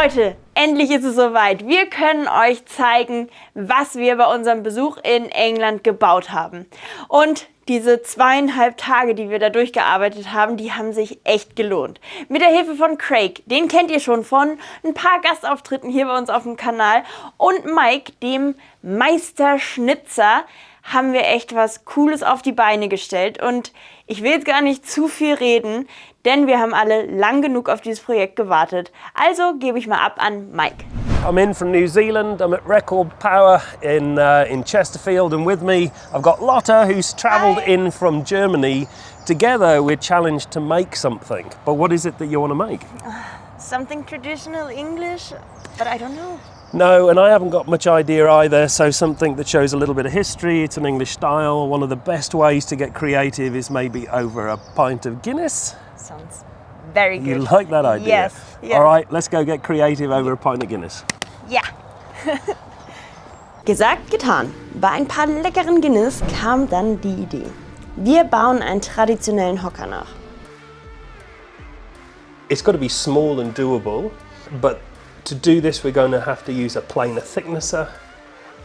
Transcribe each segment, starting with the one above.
Leute, endlich ist es soweit. Wir können euch zeigen, was wir bei unserem Besuch in England gebaut haben. Und diese 2,5 Tage, die wir da durchgearbeitet haben, die haben sich echt gelohnt. Mit der Hilfe von Craig, den kennt ihr schon von ein paar Gastauftritten hier bei uns auf dem Kanal, und Mike, dem Meisterschnitzer, haben wir echt was Cooles auf die Beine gestellt. Und ich will jetzt gar nicht zu viel reden, denn wir haben alle lang genug auf dieses Projekt gewartet. Also gebe ich mal ab an Mike. I'm in from New Zealand. I'm at Record Power in Chesterfield, and with me I've got Lotta, who's travelled in from Germany. Together we're challenged to make something. But what is it that you want to make? Something traditional English, but I don't know. No, and I haven't got much idea either, so something that shows a little bit of history. It's an English style. One of the best ways to get creative is maybe over a pint of Guinness. Sounds very good. You like that idea? Yes. Yeah. All right, let's go get creative over a pint of Guinness. Ja. Gesagt, getan. Bei ein paar leckeren Guinness kam dann die Idee. Wir bauen einen traditionellen Hocker nach. It's got to be small and doable, but to do this we're going to have to use a planer thicknesser,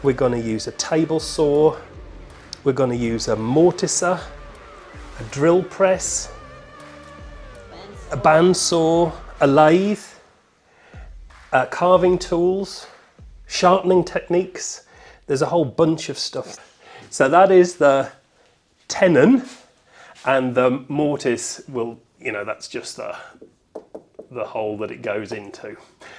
we're going to use a table saw, we're going to use a mortiser, a drill press, a bandsaw, a lathe, carving tools, sharpening techniques. There's a whole bunch of stuff. So that is the tenon, and the mortise will, that's just the hole that it goes into.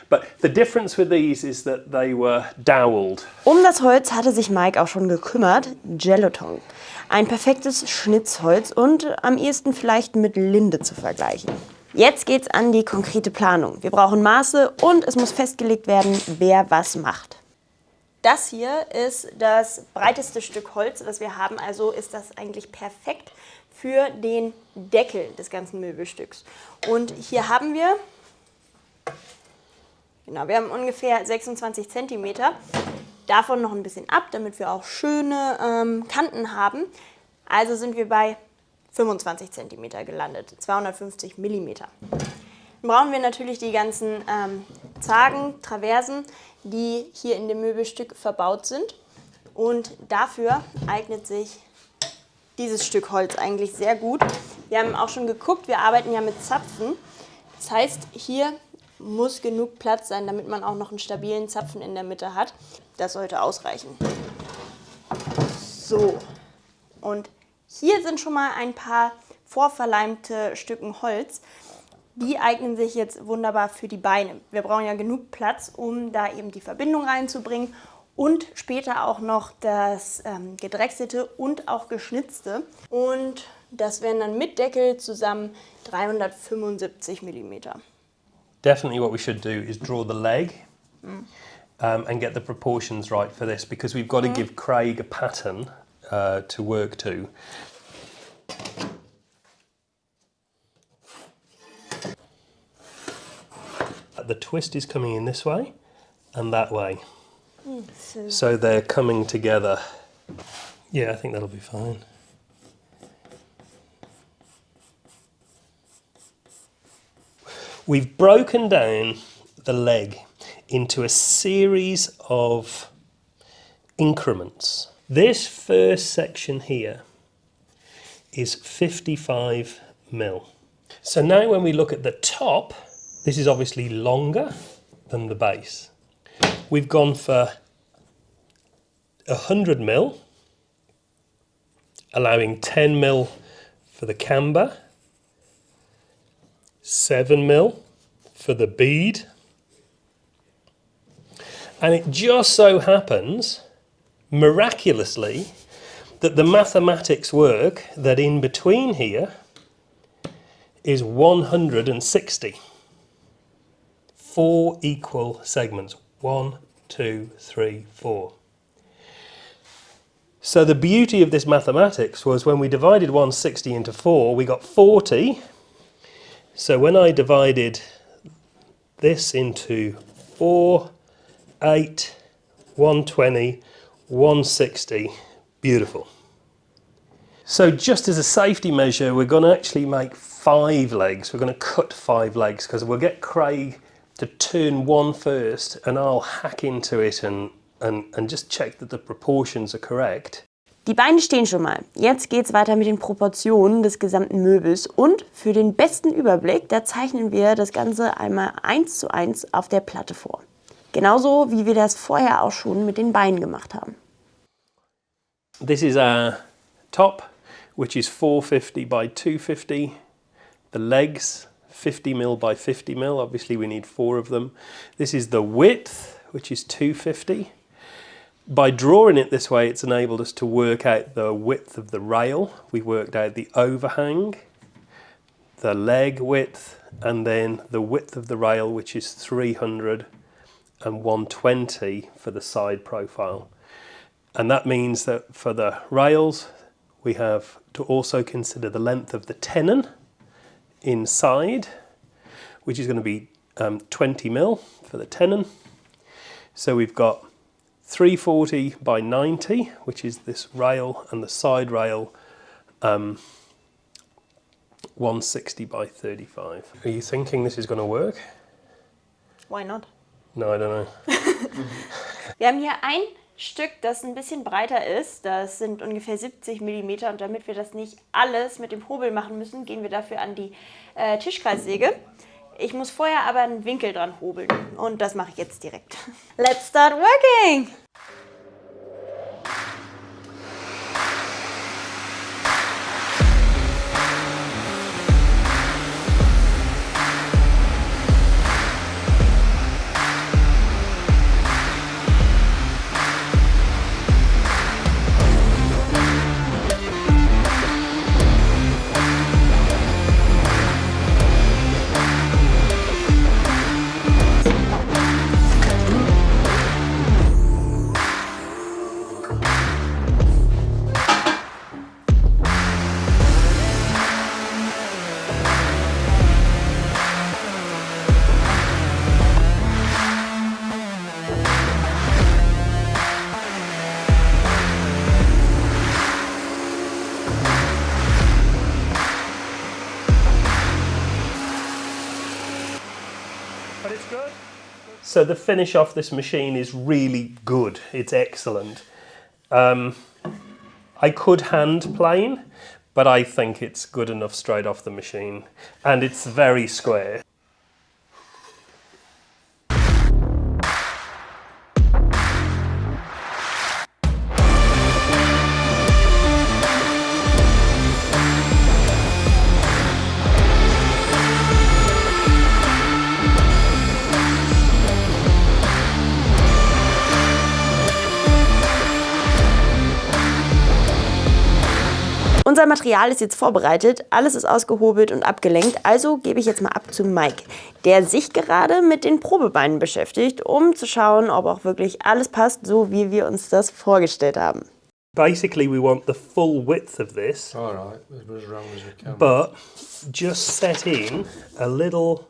But the difference with these is that they were doweled. Das Holz hatte sich Mike auch schon gekümmert, Gelatong. Ein perfektes Schnitzholz und am ehesten vielleicht mit Linde zu vergleichen. Jetzt geht's an die konkrete Planung. Wir brauchen Maße und es muss festgelegt werden, wer was macht. Das hier ist das breiteste Stück Holz, das wir haben, also ist das eigentlich perfekt für den Deckel des ganzen Möbelstücks. Und hier haben wir, wir haben ungefähr 26 cm, davon noch ein bisschen ab, damit wir auch schöne Kanten haben. Also sind wir bei 25 cm gelandet, 250 mm. Dann brauchen wir natürlich die ganzen Zagen, Traversen, die hier in dem Möbelstück verbaut sind. Und dafür eignet sich dieses Stück Holz eigentlich sehr gut. Wir haben auch schon geguckt, wir arbeiten ja mit Zapfen. Das heißt, hier muss genug Platz sein, damit man auch noch einen stabilen Zapfen in der Mitte hat. Das sollte ausreichen. So, und hier sind schon mal ein paar vorverleimte Stücken Holz. Die eignen sich jetzt wunderbar für die Beine. Wir brauchen ja genug Platz, um da eben die Verbindung reinzubringen und später auch noch das gedrechselte und auch geschnitzte. Und das wären dann mit Deckel zusammen 375 mm. Definitely what we should do is draw the leg and get the proportions right for this, because we've got to give Craig a pattern to work to. The twist is coming in this way and that way. So they're coming together. Yeah, I think that'll be fine. We've broken down the leg into a series of increments. This first section here is 55 mil. So now when we look at the top, this is obviously longer than the base. We've gone for 100 mil, allowing 10 mil for the camber, 7 mil for the bead, and it just so happens, miraculously, that the mathematics work that in between here is 160. 4 equal segments. 1, 2, 3, 4. So the beauty of this mathematics was when we divided 160 into 4, we got 40. So when I divided this into 4, 8, 120, 160, beautiful. So just as a safety measure, we're going to actually make 5 legs. We're going to cut 5 legs because we'll get Craig to turn one first, and I'll hack into it and just check that the proportions are correct. Die Beine stehen schon mal. Jetzt geht's weiter mit den Proportionen des gesamten Möbels. Und für den besten Überblick, da zeichnen wir das Ganze einmal 1:1 auf der Platte vor. Genauso wie wir das vorher auch schon mit den Beinen gemacht haben. This is our top, which is 450 by 250. The legs, 50mm by 50mm. Obviously we need 4 of them. This is the width, which is 250. By drawing it this way, it's enabled us to work out the width of the rail. We worked out the overhang, the leg width, and then the width of the rail, which is 300 and 120 for the side profile. And that means that for the rails, we have to also consider the length of the tenon inside, which is going to be 20mm for the tenon. So we've got 340 by 90, which is this rail, and the side rail 160 by 35. Are you thinking this is going to work? Why not? No, I don't know. Wir haben hier ein Stück, das ein bisschen breiter ist. Das sind ungefähr 70 mm. Und damit wir das nicht alles mit dem Hobel machen müssen, gehen wir dafür an die Tischkreissäge. Ich muss vorher aber einen Winkel dran hobeln. Und das mache ich jetzt direkt. Let's start working! So the finish off this machine is really good. It's excellent. I could hand plane, but I think it's good enough straight off the machine. And it's very square. Unser Material ist jetzt vorbereitet, alles ist ausgehobelt und abgelenkt, also gebe ich jetzt mal ab zu Mike, der sich gerade mit den Probebeinen beschäftigt, um zu schauen, ob auch wirklich alles passt, so wie wir uns das vorgestellt haben. Basically, we want the full width of this, All right, as wrong as we can. but just set in a little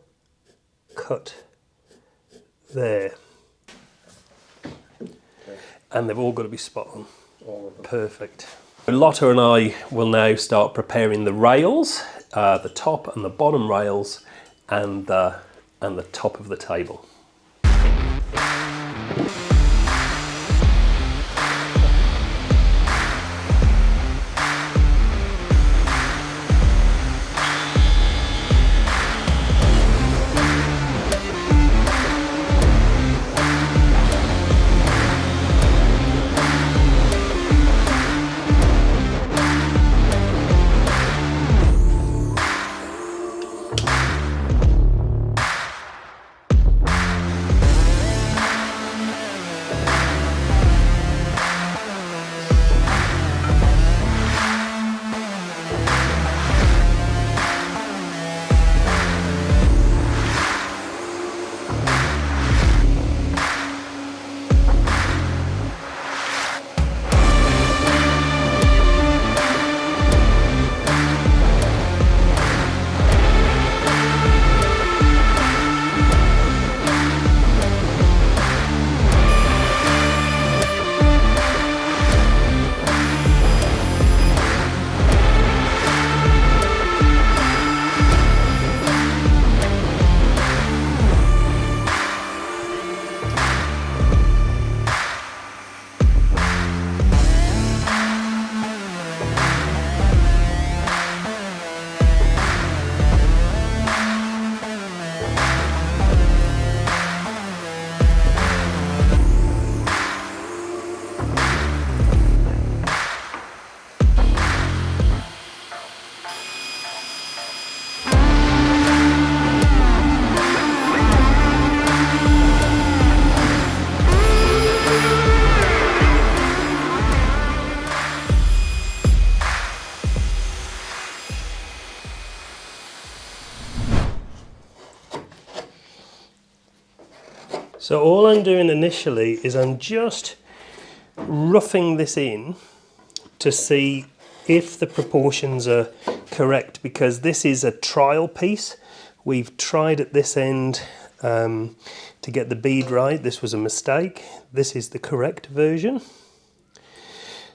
cut there. And they've all got to be spot on. All of them. Perfect. Lotta and I will now start preparing the rails, the top and the bottom rails, and the top of the table. So all I'm doing initially is I'm just roughing this in to see if the proportions are correct, because this is a trial piece. We've tried at this end to get the bead right. This was a mistake. This is the correct version.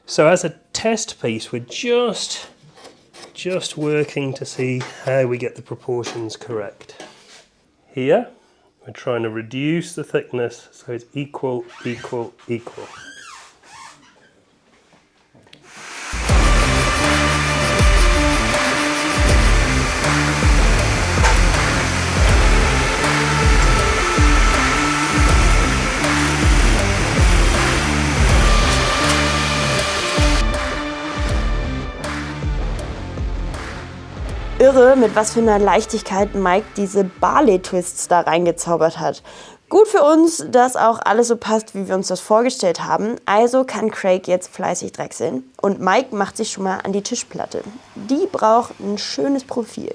So as a test piece, we're just working to see how we get the proportions correct. Here, we're trying to reduce the thickness so it's equal, equal, equal. Irre, mit was für einer Leichtigkeit Mike diese Barley-Twists da reingezaubert hat. Gut für uns, dass auch alles so passt, wie wir uns das vorgestellt haben. Also kann Craig jetzt fleißig drechseln. Und Mike macht sich schon mal an die Tischplatte. Die braucht ein schönes Profil.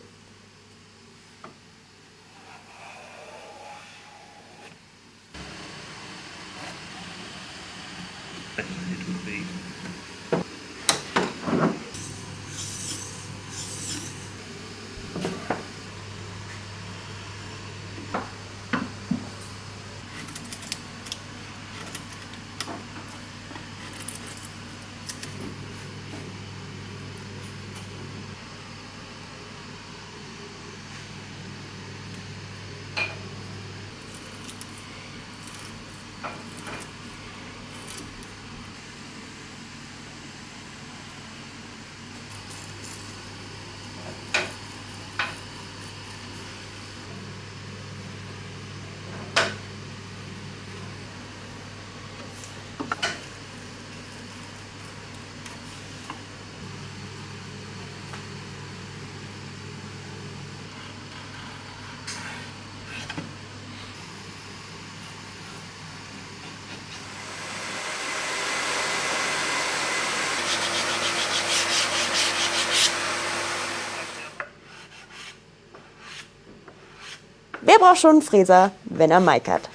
Wer braucht schon einen Fräser, wenn er Mike hat?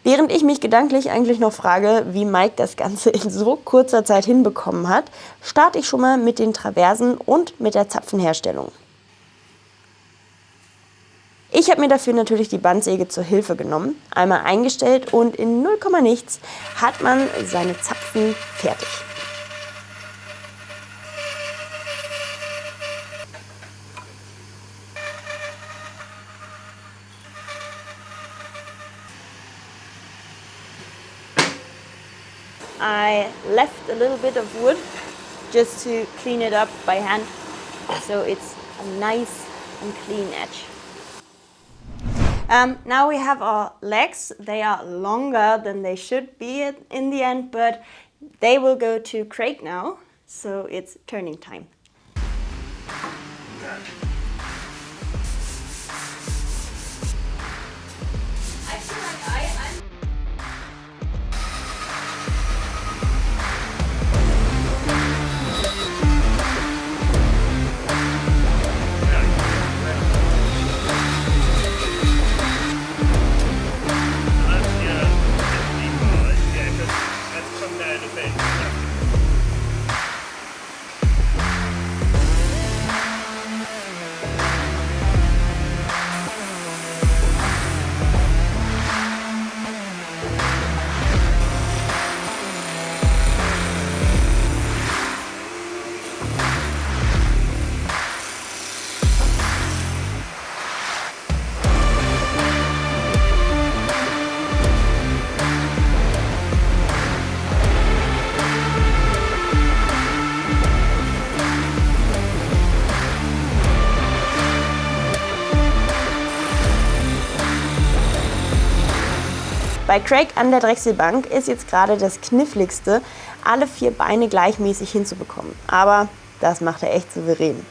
Während ich mich gedanklich eigentlich noch frage, wie Mike das Ganze in so kurzer Zeit hinbekommen hat, starte ich schon mal mit den Traversen und mit der Zapfenherstellung. Ich habe mir dafür natürlich die Bandsäge zur Hilfe genommen, einmal eingestellt und in 0, nichts hat man seine Zapfen fertig. I left a little bit of wood just to clean it up by hand, so it's a nice and clean edge. Now we have our legs. They are longer than they should be in the end, but they will go to Craig now, so it's turning time. Bei Craig an der Drechselbank ist jetzt gerade das Kniffligste, alle 4 Beine gleichmäßig hinzubekommen. Aber das macht er echt souverän.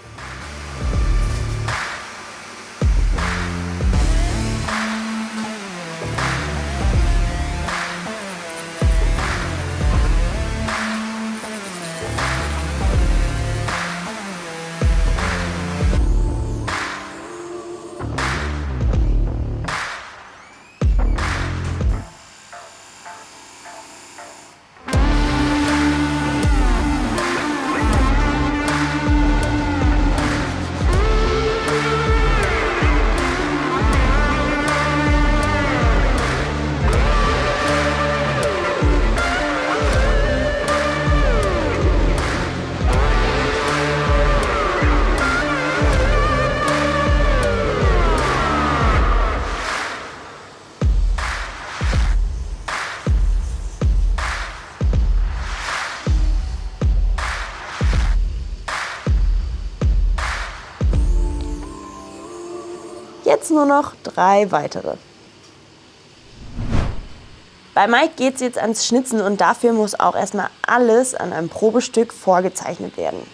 Jetzt nur noch 3 weitere. Bei Mike geht es jetzt ans Schnitzen und dafür muss auch erstmal alles an einem Probestück vorgezeichnet werden.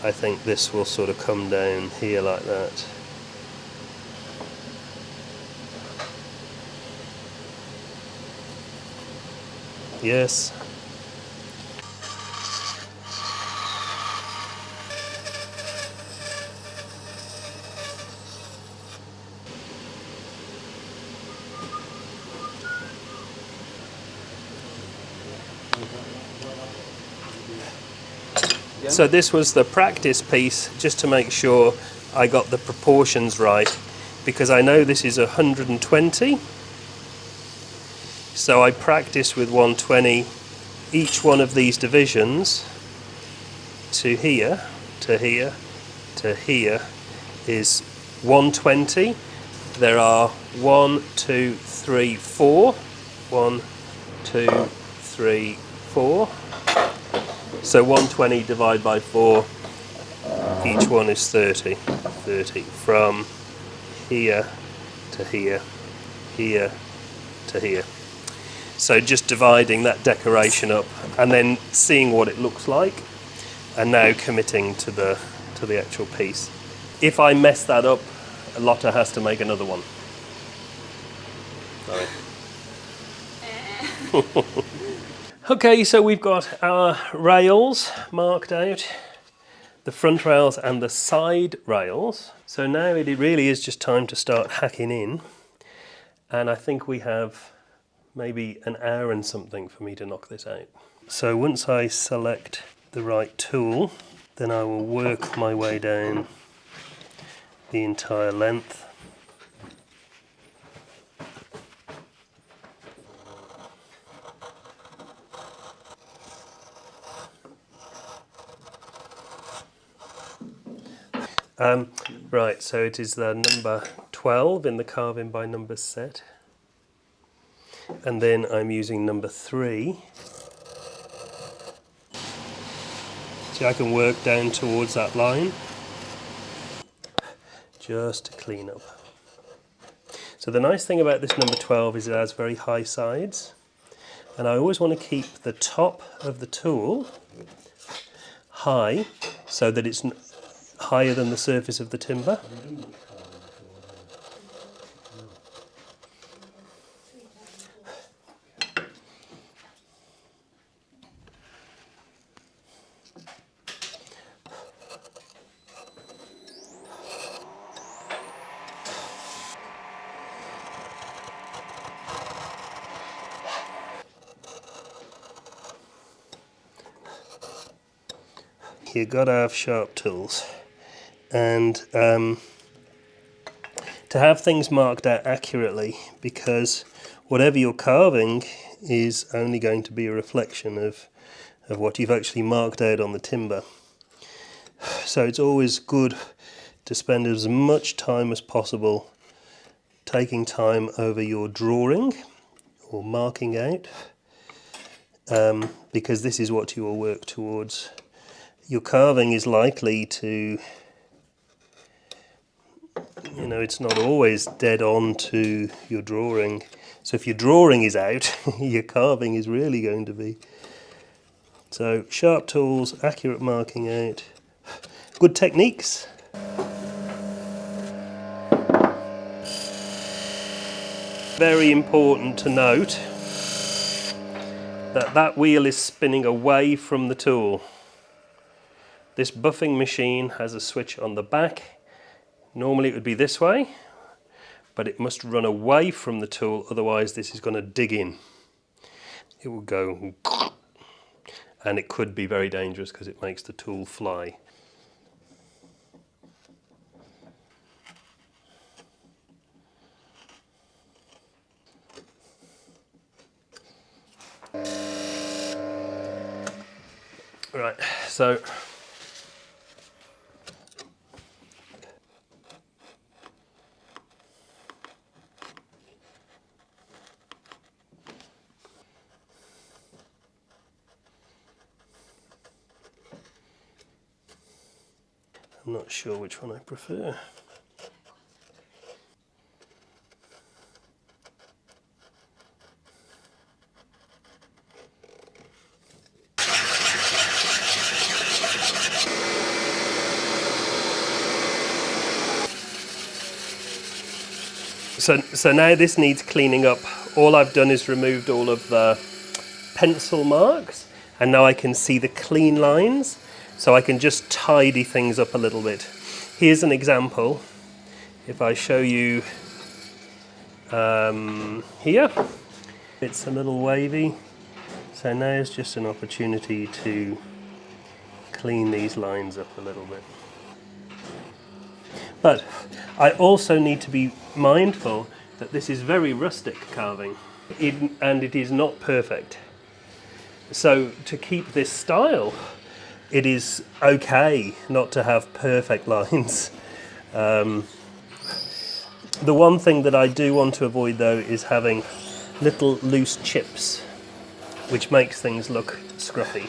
I think this will sort of come down here like that. Yes. So this was the practice piece, just to make sure I got the proportions right, because I know this is 120. So I practiced with 120 each one of these divisions to here, to here, to here is 120. There are 1, 2, 3, 4. 1, 2, 3, 4. So 120 divided by 4, each one is 30. 30 from here to here, here to here. So just dividing that decoration up and then seeing what it looks like, and now committing to the actual piece. If I mess that up, Lotta has to make another one. Sorry. Okay, so we've got our rails marked out, the front rails and the side rails. So now it really is just time to start hacking in, and I think we have maybe an hour and something for me to knock this out. So once I select the right tool, then I will work my way down the entire length. Right, so it is the number 12 in the carving by numbers set. And then I'm using number 3. See, I can work down towards that line, just to clean up. So the nice thing about this number 12 is it has very high sides. And I always want to keep the top of the tool high, so that it's higher than the surface of the timber. You've got to have sharp tools, and to have things marked out accurately, because whatever you're carving is only going to be a reflection of what you've actually marked out on the timber. So it's always good to spend as much time as possible taking time over your drawing or marking out, because this is what you will work towards. Your carving is likely to, it's not always dead on to your drawing. So if your drawing is out, your carving is really going to be. So sharp tools, accurate marking out, good techniques. Very important to note that wheel is spinning away from the tool. This buffing machine has a switch on the back. Normally it would be this way, but it must run away from the tool, otherwise this is going to dig in. It will go, and it could be very dangerous because it makes the tool fly. Right, so I'm not sure which one I prefer. So now this needs cleaning up. All I've done is removed all of the pencil marks, and now I can see the clean lines, so I can just tidy things up a little bit. Here's an example. If I show you here, it's a little wavy, so now is just an opportunity to clean these lines up a little bit. But I also need to be mindful that this is very rustic carving, and it is not perfect. So to keep this style, it is okay not to have perfect lines. The one thing that I do want to avoid though is having little loose chips, which makes things look scruffy.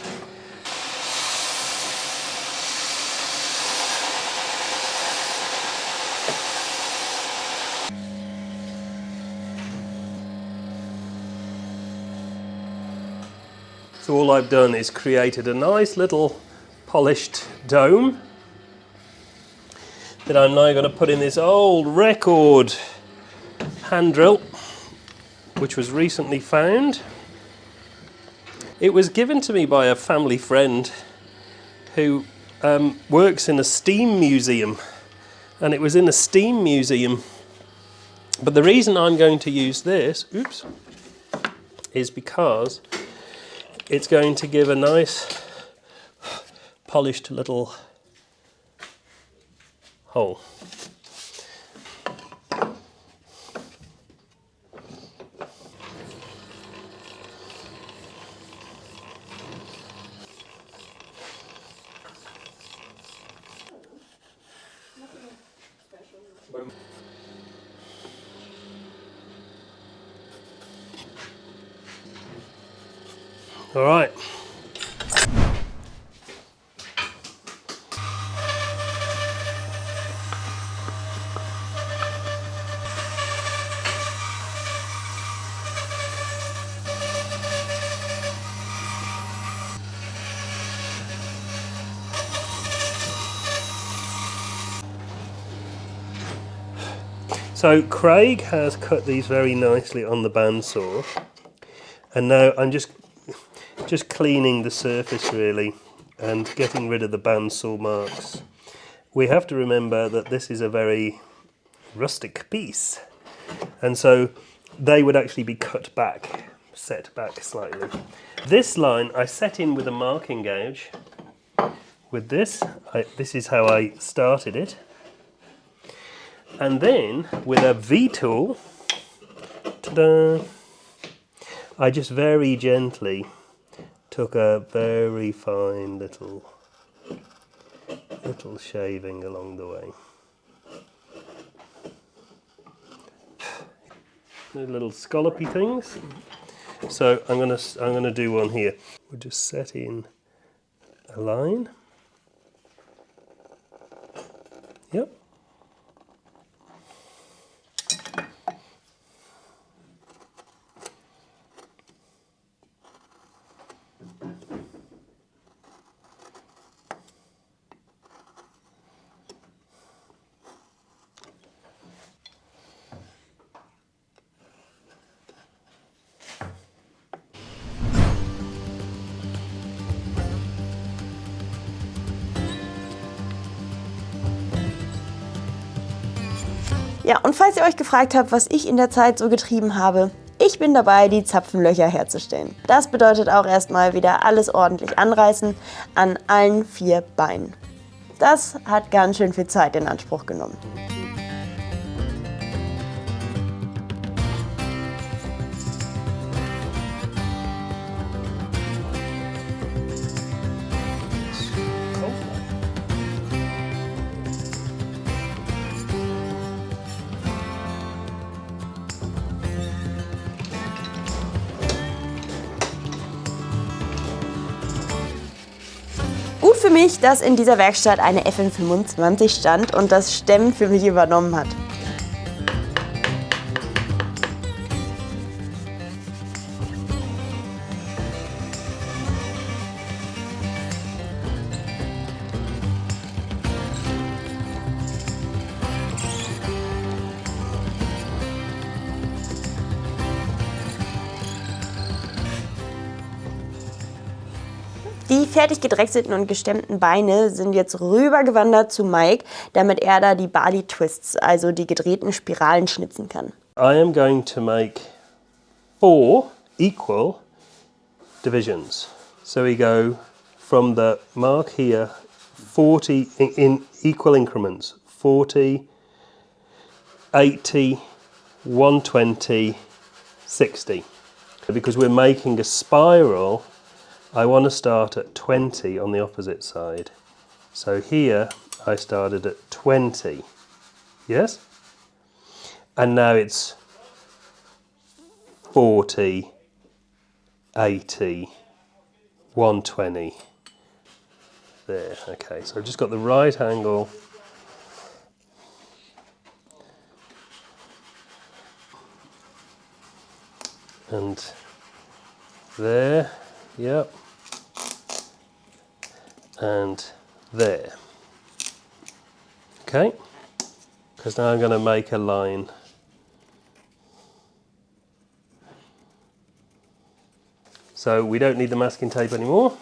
So all I've done is created a nice little polished dome that I'm now going to put in this old record hand drill, which was recently found. It was given to me by a family friend who works in a steam museum, and it was in a steam museum. But the reason I'm going to use this, is because it's going to give a nice polished little hole. All right. So Craig has cut these very nicely on the bandsaw, and now I'm just cleaning the surface really and getting rid of the bandsaw marks. We have to remember that this is a very rustic piece, and so they would actually be cut back, set back slightly. This line I set in with a marking gouge. With this, this is how I started it. And then, with a V-tool, ta-da, I just very gently took a very fine little shaving along the way. The little scallopy things. So I'm gonna do one here. We'll just set in a line. Yep. Ja, und falls ihr euch gefragt habt, was ich in der Zeit so getrieben habe, ich bin dabei, die Zapfenlöcher herzustellen. Das bedeutet auch erstmal wieder alles ordentlich anreißen an allen 4 Beinen. Das hat ganz schön viel Zeit in Anspruch genommen. Gut für mich, dass in dieser Werkstatt eine FN25 stand und das Stemmen für mich übernommen hat. fertig gedrechselten und gestemmten Beine sind jetzt rübergewandert zu Mike, damit er da die Bali Twists, also die gedrehten Spiralen, schnitzen kann. I am going to make 4 equal divisions. So we go from the mark here, 40 in equal increments, 40, 80, 120, 60. Because we're making a spiral, I want to start at 20 on the opposite side. So here I started at 20, yes? And now it's 40, 80, 120. There, okay, so I've just got the right angle. And there, yep. And there. Okay, because now I'm going to make a line. So we don't need the masking tape anymore.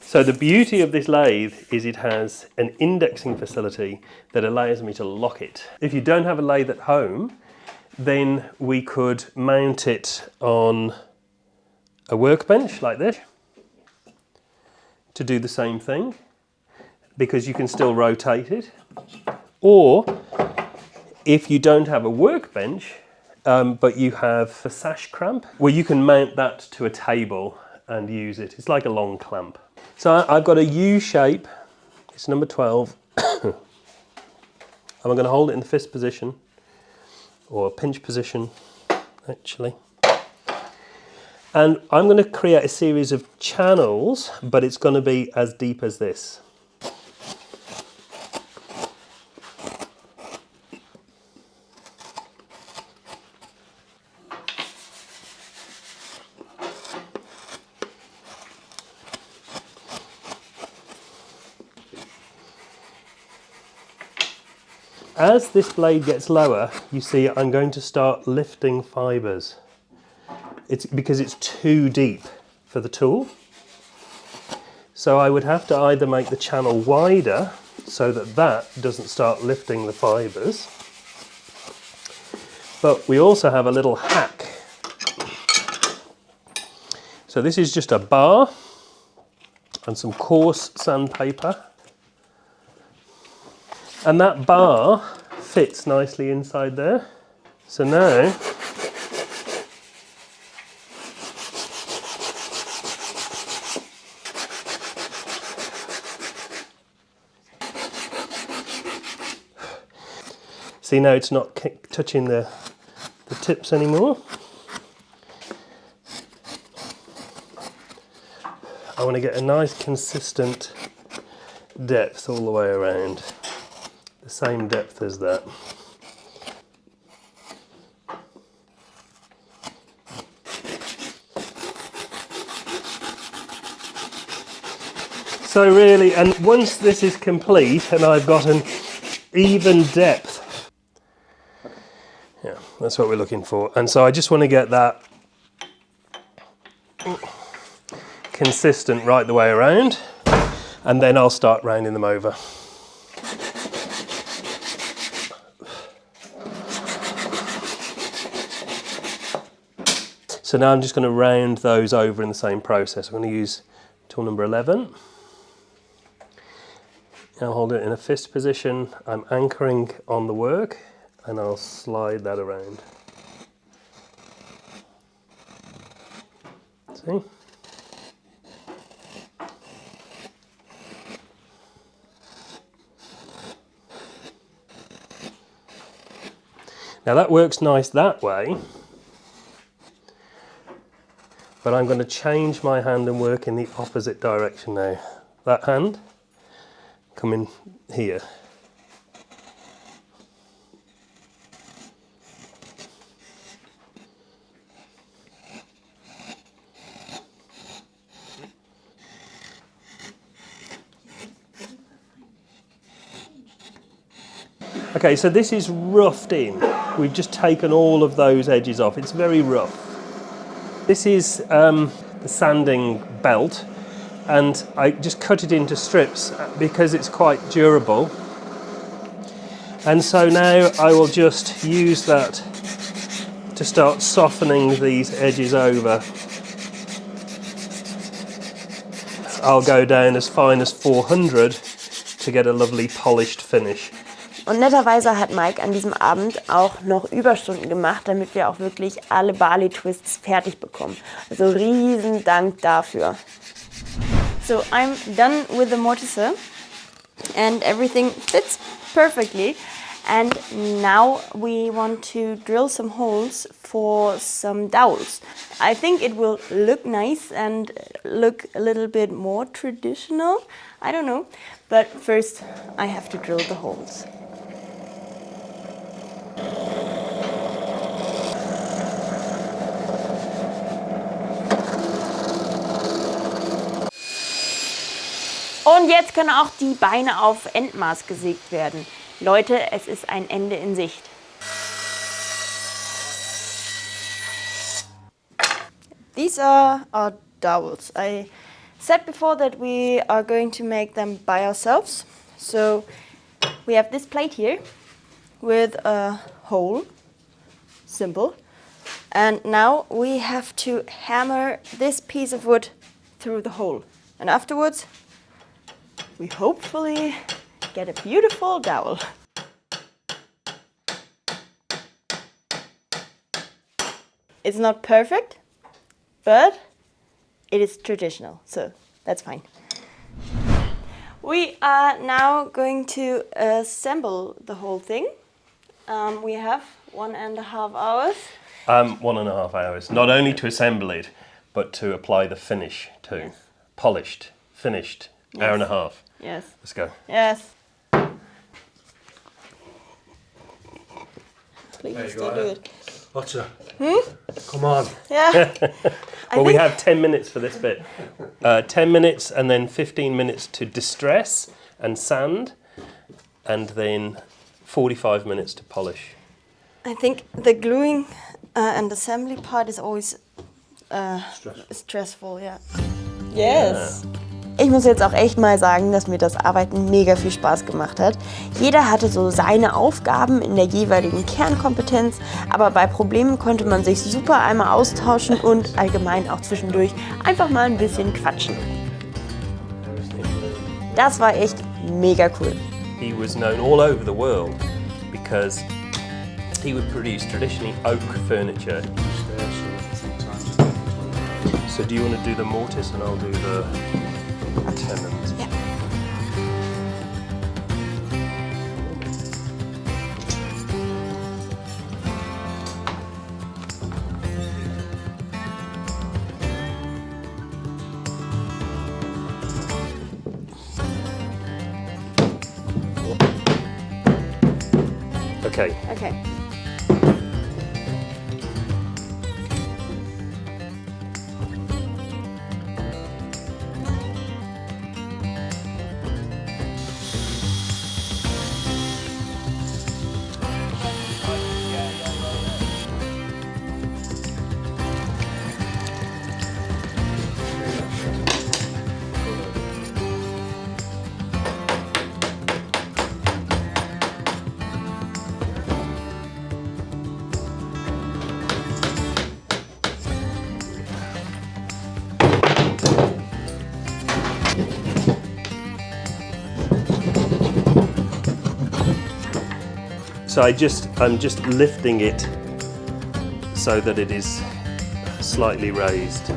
So the beauty of this lathe is it has an indexing facility that allows me to lock it. If you don't have a lathe at home, then we could mount it on a workbench like this to do the same thing, because you can still rotate it. Or if you don't have a workbench, but you have a sash clamp, well, you can mount that to a table and use it. It's like a long clamp. So I've got a U shape, it's number 12. And I'm going to hold it in the fist position, or pinch position, actually. And I'm going to create a series of channels, but it's going to be as deep as this. As this blade gets lower, you see I'm going to start lifting fibres. It's because it's too deep for the tool. So I would have to either make the channel wider so that that doesn't start lifting the fibres. But we also have a little hack. So this is just a bar and some coarse sandpaper. And that bar fits nicely inside there. So now see, now it's not touching the tips anymore. I want to get a nice consistent depth all the way around. The same depth as that. So really, and once this is complete and I've got an even depth, yeah, that's what we're looking for. And so I just want to get that consistent right the way around, and then I'll start rounding them over. So now I'm just going to round those over in the same process. I'm going to use tool number 11. I'll hold it in a fist position. I'm anchoring on the work and I'll slide that around. See? Now that works nice that way. But I'm going to change my hand and work in the opposite direction now. That hand, come in here. Okay, so this is roughed in. We've just taken all of those edges off. It's very rough. This is the sanding belt, and I just cut it into strips because it's quite durable. And so now I will just use that to start softening these edges over. I'll go down as fine as 400 to get a lovely polished finish. Und netterweise hat Mike an diesem Abend auch noch Überstunden gemacht, damit wir auch wirklich alle Bali-Twists fertig bekommen. Also riesen Dank dafür. So I'm done with the mortiser and everything fits perfectly. And now we want to drill some holes for some dowels. I think it will look nice and look a little bit more traditional. I don't know. But first I have to drill the holes. Und jetzt können auch die Beine auf Endmaß gesägt werden. Leute, es ist ein Ende in Sicht. These are our dowels. I said before that we are going to make them by ourselves. So we have this plate here with a hole, simple. And now we have to hammer this piece of wood through the hole. And afterwards, we hopefully get a beautiful dowel. It's not perfect, but it is traditional, so that's fine. We are now going to assemble the whole thing. We have 1.5 hours. 1.5 hours, not only to assemble it, but to apply the finish too. Yes. Polished, finished, Yes. hour and a half. Yes. Let's go. Yes. Please There you still go, do yeah. it. Otter. Come on. Yeah. Well, we have 10 minutes for this bit. 10 minutes and then 15 minutes to distress and sand, and then 45 minutes to polish. I think the gluing and assembly part is always stressful, yeah. Yes. Ich muss jetzt auch echt mal sagen, dass mir das Arbeiten mega viel Spaß gemacht hat. Jeder hatte so seine Aufgaben in der jeweiligen Kernkompetenz, aber bei Problemen konnte man sich super einmal austauschen und allgemein auch zwischendurch einfach mal ein bisschen quatschen. Das war echt mega cool. He was known all over the world because he would produce traditionally oak furniture. So do you want to do the mortise and I'll do the tenons? Yeah. Okay. Okay. So I'm just lifting it so that it is slightly raised.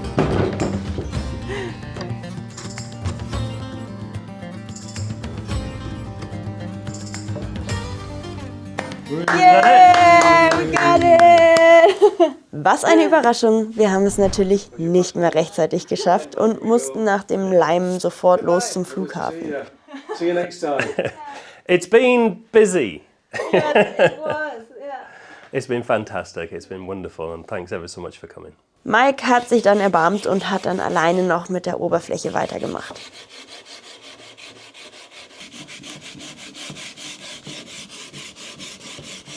Yeah, we got it! Was eine Überraschung! Wir haben es natürlich nicht mehr rechtzeitig geschafft und mussten nach dem Leimen sofort los zum Flughafen. See you next time. It's been busy. Yes, it was, yeah. It's been fantastic. It's been wonderful, and thanks ever so much for coming. Mike hat sich dann erbarmt und hat dann alleine noch mit der Oberfläche weitergemacht.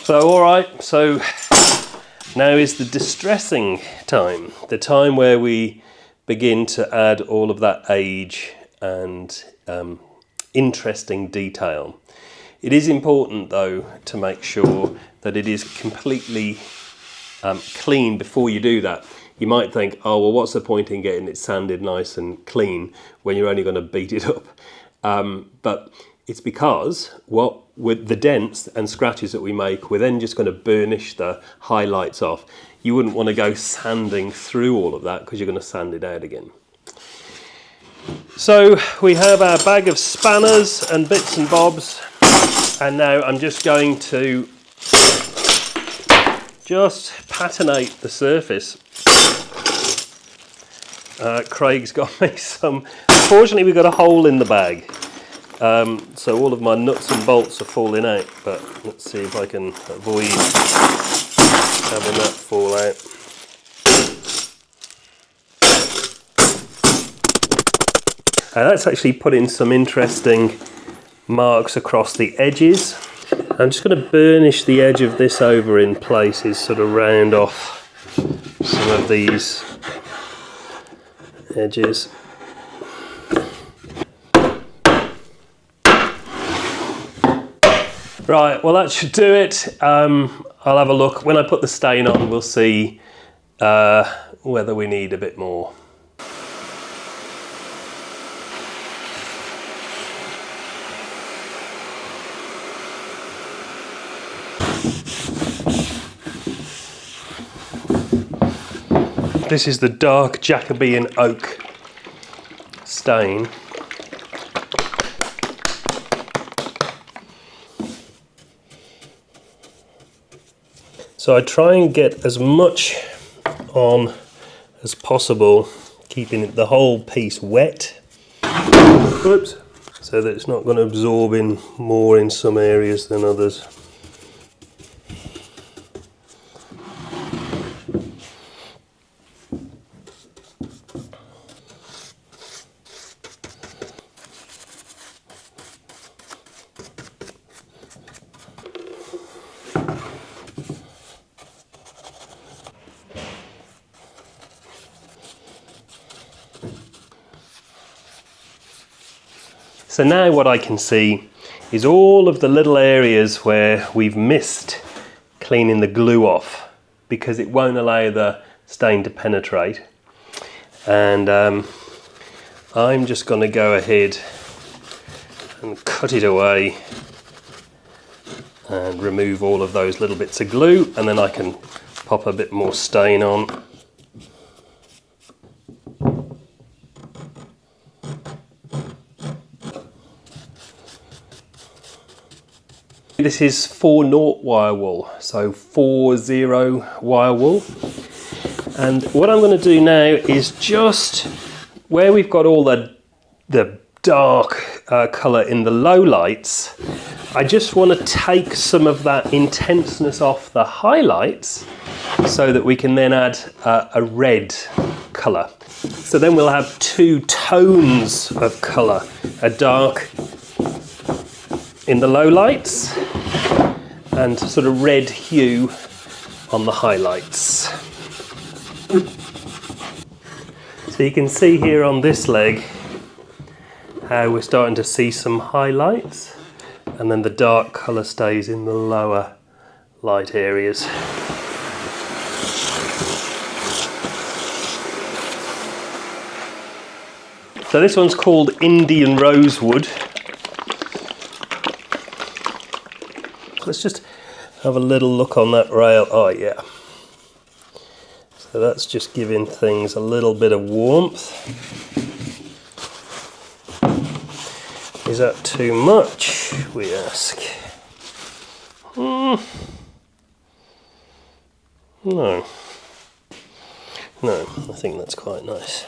So, all right. So now is the distressing time, the time where we begin to add all of that age and interesting detail. It is important though to make sure that it is completely clean before you do that. You might think, oh well, what's the point in getting it sanded nice and clean when you're only going to beat it up? But it's because with the dents and scratches that we make, we're then just going to burnish the highlights off. You wouldn't want to go sanding through all of that because you're going to sand it out again. So we have our bag of spanners and bits and bobs, and now I'm just going to just patinate the surface. Craig's got me some. Unfortunately, we've got a hole in the bag, so all of my nuts and bolts are falling out. But let's see if I can avoid having that fall out. That's actually put in some interesting marks across the edges. I'm just going to burnish the edge of this over in places, sort of round off some of these edges. Right, well that should do it. I'll have a look. When I put the stain on, we'll see whether we need a bit more. This is the dark Jacobean oak stain. So I try and get as much on as possible, keeping the whole piece wet. Oops. So that it's not going to absorb in more in some areas than others. So now what I can see is all of the little areas where we've missed cleaning the glue off because it won't allow the stain to penetrate. And I'm just going to go ahead and cut it away and remove all of those little bits of glue, and then I can pop a bit more stain on. This is 4/0 wire wool, so 4/0 wire wool. And what I'm going to do now is just where we've got all the dark colour in the low lights, I just want to take some of that intenseness off the highlights so that we can then add a red colour. So then we'll have two tones of colour, a dark in the low lights and sort of red hue on the highlights. So you can see here on this leg how we're starting to see some highlights, and then the dark colour stays in the lower light areas. So this one's called Indian Rosewood. Let's just have a little look on that rail. Oh yeah. So that's just giving things a little bit of warmth. Is that too much, we ask? No. No, I think that's quite nice.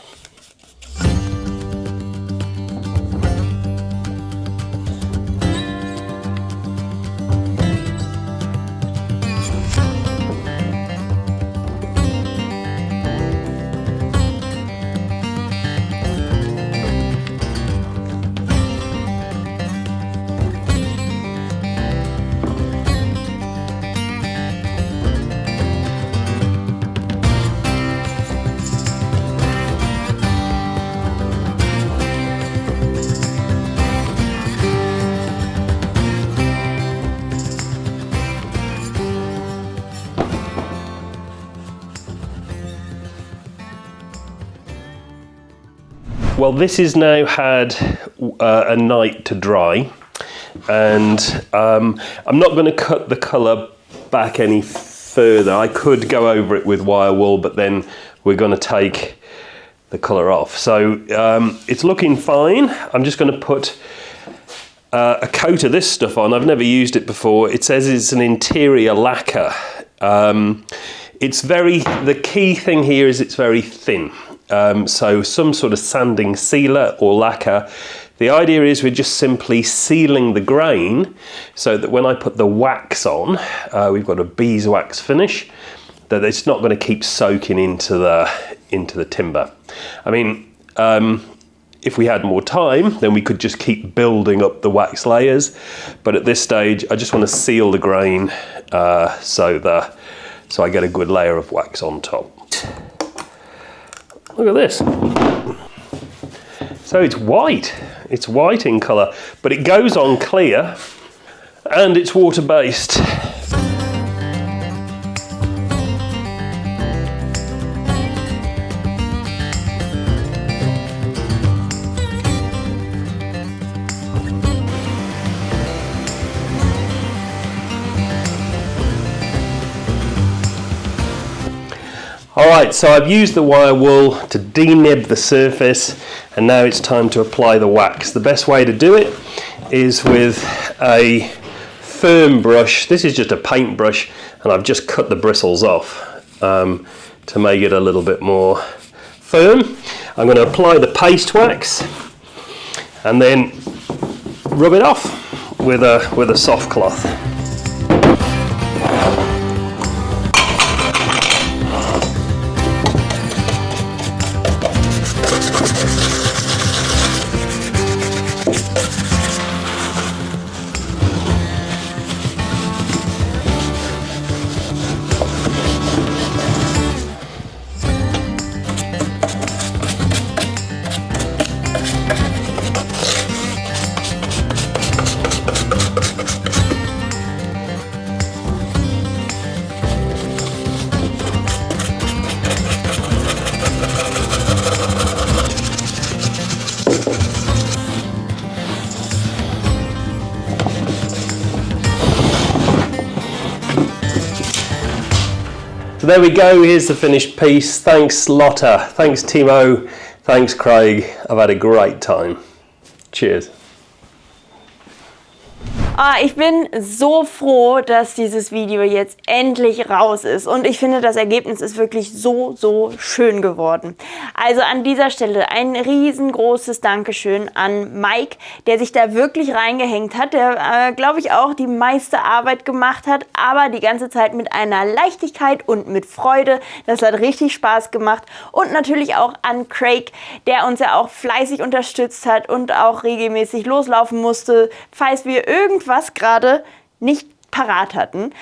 Well, this has now had a night to dry, and I'm not going to cut the colour back any further. I could go over it with wire wool, but then we're going to take the colour off. So it's looking fine. I'm just going to put a coat of this stuff on. I've never used it before. It says it's an interior lacquer. The key thing here is it's very thin. So some sort of sanding sealer or lacquer. The idea is we're just simply sealing the grain so that when I put the wax on, we've got a beeswax finish, that it's not going to keep soaking into the timber. I mean, if we had more time, then we could just keep building up the wax layers. But at this stage, I just want to seal the grain so I get a good layer of wax on top. Look at this. So it's white. It's white in colour, but it goes on clear and it's water-based. Alright, so I've used the wire wool to denib the surface, and now it's time to apply the wax. The best way to do it is with a firm brush. This is just a paint brush, and I've just cut the bristles off to make it a little bit more firm. I'm going to apply the paste wax and then rub it off with a soft cloth. So there we go, here's the finished piece. Thanks Lotta, thanks Timo, thanks Craig. I've had a great time. Cheers. Ich bin so froh, dass dieses Video jetzt endlich raus ist und ich finde, das Ergebnis ist wirklich so schön geworden. Also an dieser Stelle ein riesengroßes Dankeschön an Mike, der sich da wirklich reingehängt hat, der glaube ich auch die meiste Arbeit gemacht hat, aber die ganze Zeit mit einer Leichtigkeit und mit Freude. Das hat richtig Spaß gemacht und natürlich auch an Craig, der uns ja auch fleißig unterstützt hat und auch regelmäßig loslaufen musste, falls wir irgendwas gerade nicht parat hatten.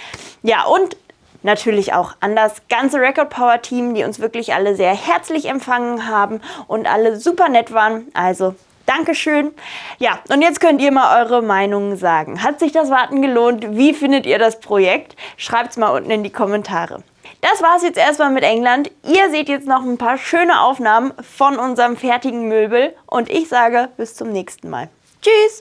Ja, und natürlich auch an das ganze Record Power Team, die uns wirklich alle sehr herzlich empfangen haben und alle super nett waren. Also Dankeschön. Ja, und jetzt könnt ihr mal eure Meinungen sagen. Hat sich das Warten gelohnt? Wie findet ihr das Projekt? Schreibt's mal unten in die Kommentare. Das war's jetzt erstmal mit England. Ihr seht jetzt noch ein paar schöne Aufnahmen von unserem fertigen Möbel und ich sage bis zum nächsten Mal. Tschüss!